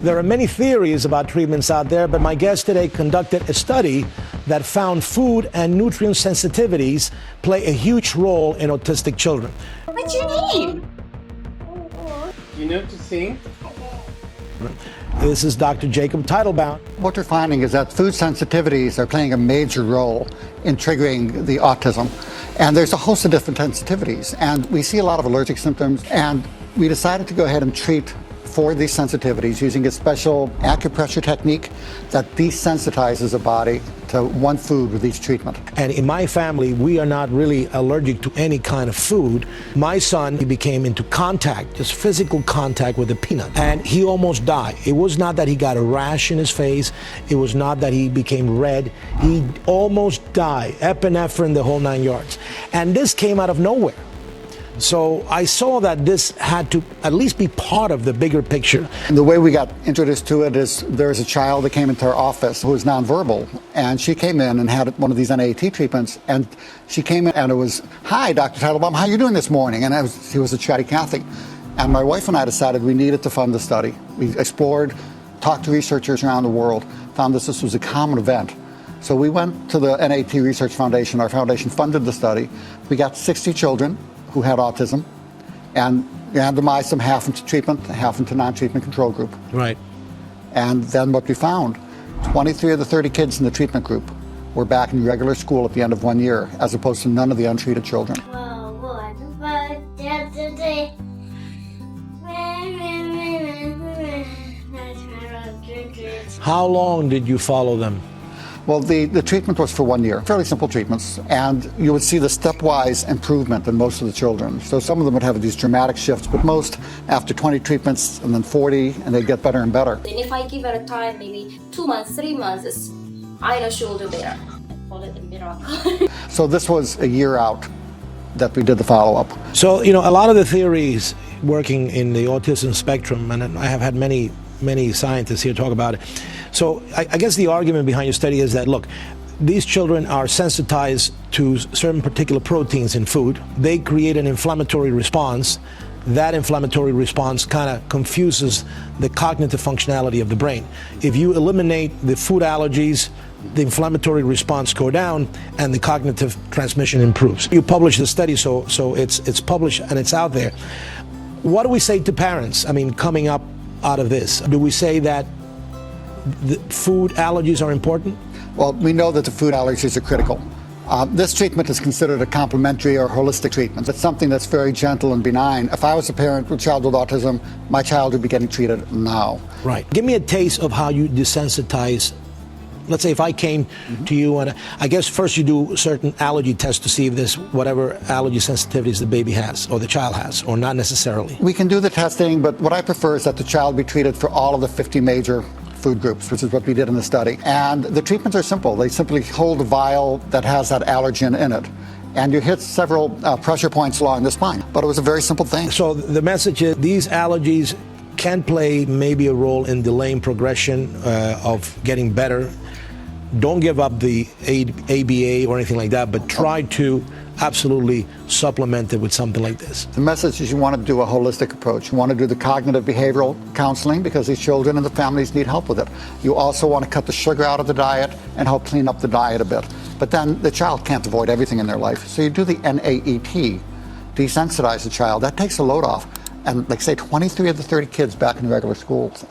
There are many theories about treatments out there, but my guest today conducted a study that found food and nutrient sensitivities play a huge role in autistic children. What's your name? You know to sing? This is Dr. Jacob Teitelbaum. What we're finding is that food sensitivities are playing a major role in triggering the autism. And there's a host of different sensitivities. And we see a lot of allergic symptoms. And we decided to go ahead and treat for these sensitivities using a special acupressure technique that desensitizes the body to one food with each treatment. And in my family, we are not really allergic to any kind of food. My son, he became into contact, just physical contact with a peanut, and he almost died. It was not that he got a rash in his face. It was not that he became red. He almost died, epinephrine, the whole 9 yards. And this came out of nowhere. So I saw that this had to at least be part of the bigger picture. And the way we got introduced to it is there's a child that came into our office who was nonverbal, and she came in and had one of these NAET treatments, and she came in and it was, "Hi, Dr. Teitelbaum, how are you doing this morning?" And she was a chatty Cathy. And my wife and I decided we needed to fund the study. We explored, talked to researchers around the world, found this was a common event. So we went to the NAET Research Foundation. Our foundation funded the study. We got 60 children who had autism, and randomized them half into treatment, half into non-treatment control group. Right. And then what we found, 23 of the 30 kids in the treatment group were back in regular school at the end of 1 year, as opposed to none of the untreated children. How long did you follow them? Well, the treatment was for 1 year, fairly simple treatments, and you would see the stepwise improvement in most of the children. So some of them would have these dramatic shifts, but most after 20 treatments and then 40, and they'd get better and better. And if I give it a time, maybe 2 months, 3 months, I know she'll do better. I call it a miracle. So this was a year out that we did the follow-up. So, you know, a lot of the theories working in the autism spectrum, and I have had many scientists here talk about it. So I guess the argument behind your study is that, look, these children are sensitized to certain particular proteins in food. They create an inflammatory response. That inflammatory response kind of confuses the cognitive functionality of the brain. If you eliminate the food allergies, the inflammatory response go down and the cognitive transmission improves. You published the study, so it's published and it's out there. What do we say to parents, I mean, coming up out of this? Do we say that the food allergies are important? Well, we know that the food allergies are critical. This treatment is considered a complementary or holistic treatment. It's something that's very gentle and benign. If I was a parent with a child with autism, my child would be getting treated now. Right. Give me a taste of how you desensitize. Let's say if I came to you, and I guess first you do certain allergy tests to see if there's whatever allergy sensitivities the baby has or the child has, or not necessarily. We can do the testing, but what I prefer is that the child be treated for all of the 50 major food groups, which is what we did in the study. And the treatments are simple. They simply hold a vial that has that allergen in it, and you hit several pressure points along the spine. But it was a very simple thing. So the message is these allergies can play maybe a role in delaying progression of getting better. Don't give up the ABA or anything like that, but try to absolutely supplement it with something like this. The message is you want to do a holistic approach. You want to do the cognitive behavioral counseling because these children and the families need help with it. You also want to cut the sugar out of the diet and help clean up the diet a bit. But then the child can't avoid everything in their life. So you do the NAET, desensitize the child. That takes the load off. And like say 23 of the 30 kids back in regular schools.